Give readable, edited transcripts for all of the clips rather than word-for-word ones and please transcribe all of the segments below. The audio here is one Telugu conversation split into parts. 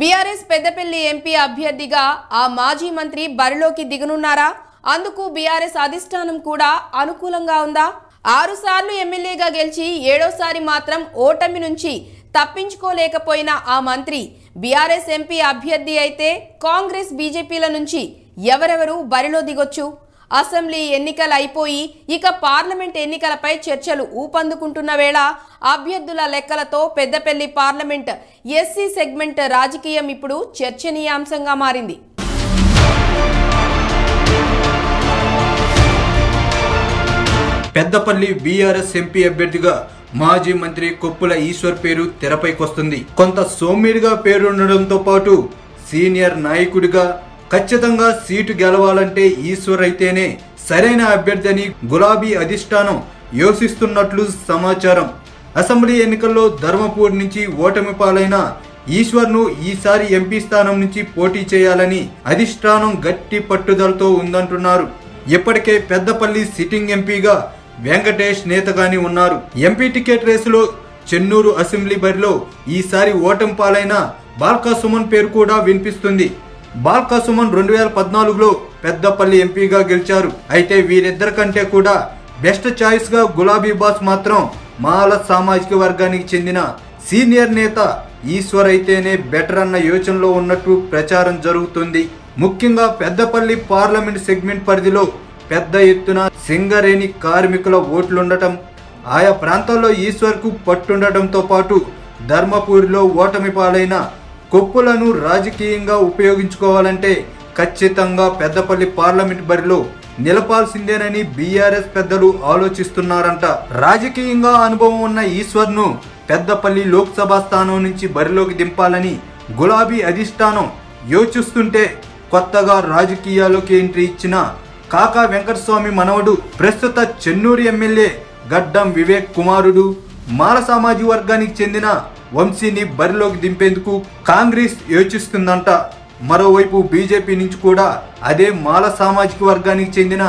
బీఆర్ఎస్ పెద్దపల్లి ఎంపీ అభ్యర్థిగా ఆ మాజీ మంత్రి బరిలోకి దిగనున్నారా? అందుకు బీఆర్ఎస్ అధిష్టానం కూడా అనుకూలంగా ఉందా? 6 సార్లు ఎమ్మెల్యేగా గెలిచి 7వసారి మాత్రం ఓటమి నుంచి తప్పించుకోలేకపోయిన ఆ మంత్రి బీఆర్ఎస్ ఎంపీ అభ్యర్థి అయితే కాంగ్రెస్ బీజేపీల నుంచి ఎవరెవరు బరిలో దిగొచ్చు? అసెంబ్లీ ఎన్నికలు అయిపోయి ఇక పార్లమెంట్ ఎన్నికలపై చర్చలు ఊపందుకుంటున్న వేళ అభ్యర్థుల లెక్కలతో పెద్దపల్లి పార్లమెంట్ ఎస్సీ సెగ్మెంట్ రాజకీయం ఇప్పుడు చర్చనీయాంశంగా మారింది. పెద్దపల్లి బీఆర్ఎస్ ఎంపీ అభ్యర్థిగా మాజీ మంత్రి కొప్పుల ఈశ్వర్ పేరు తెరపైకొస్తుంది. కొంత సోమ్యుడిగా పేరుండడంతో పాటు సీనియర్ నాయకుడిగా ఖచ్చితంగా సీటు గెలవాలంటే ఈశ్వర్ అయితేనే సరైన అభ్యర్థి అని గులాబీ అధిష్టానం యోచిస్తున్నట్లు సమాచారం. అసెంబ్లీ ఎన్నికల్లో ధర్మపూర్ నుంచి ఓటమి పాలైన ఈశ్వర్ను ఈసారి ఎంపీ స్థానం నుంచి పోటీ చేయాలని అధిష్టానం గట్టి పట్టుదలతో ఉందంటున్నారు. ఇప్పటికే పెద్దపల్లి సిట్టింగ్ ఎంపీగా వెంకటేష్ నేతగాని ఉన్నారు. ఎంపీ టికెట్ రేసులో చెన్నూరు అసెంబ్లీ బరిలో ఈసారి ఓటమి పాలైన బాల్కా సుమన్ పేరు కూడా వినిపిస్తుంది. బాల్కా సుమన్ 2014లో పెద్దపల్లి ఎంపీగా గెలిచారు. అయితే వీరిద్దరి కంటే కూడా బెస్ట్ చాయిస్ గా గులాబీ బాస్ మాత్రం మాల సామాజిక వర్గానికి చెందిన సీనియర్ నేత ఈశ్వర్ అయితేనే బెటర్ అన్న యోచనలో ఉన్నట్టు ప్రచారం జరుగుతుంది. ముఖ్యంగా పెద్దపల్లి పార్లమెంట్ సెగ్మెంట్ పరిధిలో పెద్ద ఎత్తున సింగరేణి కార్మికుల ఓట్లుండటం, ఆయా ప్రాంతాల్లో ఈశ్వర్ కు పట్టుండటంతో పాటు ధర్మపూరిలో ఓటమి పాలైన కొప్పులను రాజకీయంగా ఉపయోగించుకోవాలంటే ఖచ్చితంగా పెద్దపల్లి పార్లమెంట్ బరిలో నిలపాల్సిందేనని బీఆర్ఎస్ పెద్దలు ఆలోచిస్తున్నారంట. రాజకీయంగా అనుభవం ఉన్న ఈశ్వర్ను పెద్దపల్లి లోక్సభ స్థానం నుంచి బరిలోకి దింపాలని గులాబీ అధిష్టానం యోచిస్తుంటే కొత్తగా రాజకీయాల్లోకి ఎంట్రీ ఇచ్చిన కాకా వెంకటస్వామి మనవడు, ప్రస్తుత చెన్నూరు ఎమ్మెల్యే గడ్డం వివేక్ కుమారుడు మాల సామాజిక వర్గానికి చెందిన వంశీని బరిలోకి దింపేందుకు కాంగ్రెస్ యోచిస్తుందంట. మరోవైపు బీజేపీ నుంచి కూడా అదే మాల సామాజిక వర్గానికి చెందిన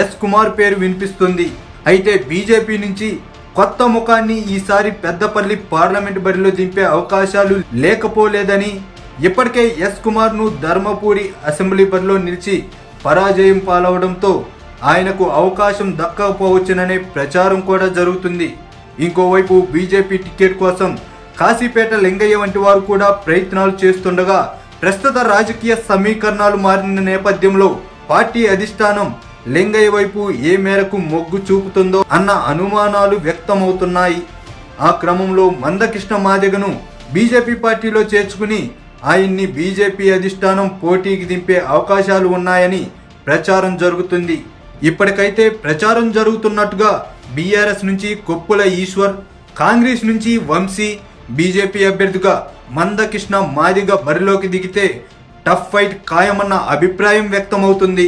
ఎస్ కుమార్ పేరు వినిపిస్తుంది. అయితే బీజేపీ నుంచి కొత్త ముఖాన్ని ఈసారి పెద్దపల్లి పార్లమెంట్ బరిలో దింపే అవకాశాలు లేకపోలేదని, ఇప్పటికే ఎస్ కుమార్ ను ధర్మపూరి అసెంబ్లీ బరిలో నిలిచి పరాజయం పాలవడంతో ఆయనకు అవకాశం దక్కకపోవచ్చుననే ప్రచారం కూడా జరుగుతుంది. ఇంకోవైపు బీజేపీ టికెట్ కోసం కాశీపేట లింగయ్య వంటి వారు కూడా ప్రయత్నాలు చేస్తుండగా ప్రస్తుత రాజకీయ సమీకరణాలు మారిన నేపథ్యంలో పార్టీ అధిష్టానం లింగయ్య వైపు ఏ మేరకు మొగ్గు చూపుతుందో అన్న అనుమానాలు వ్యక్తమవుతున్నాయి. ఆ క్రమంలో మందకృష్ణ మాదిగను బీజేపీ పార్టీలో చేర్చుకుని ఆయన్ని బీజేపీ అధిష్టానం పోటీకి దింపే అవకాశాలు ఉన్నాయని ప్రచారం జరుగుతుంది. ఇప్పటికైతే ప్రచారం జరుగుతున్నట్టుగా బీఆర్ఎస్ నుంచి కొప్పుల ఈశ్వర్, కాంగ్రెస్ నుంచి వంశీ, బీజేపీ అభ్యర్థిగా మందకృష్ణ మాదిగ బరిలోకి దిగితే టఫ్ ఫైట్ ఖాయమన్న అభిప్రాయం వ్యక్తమవుతుంది.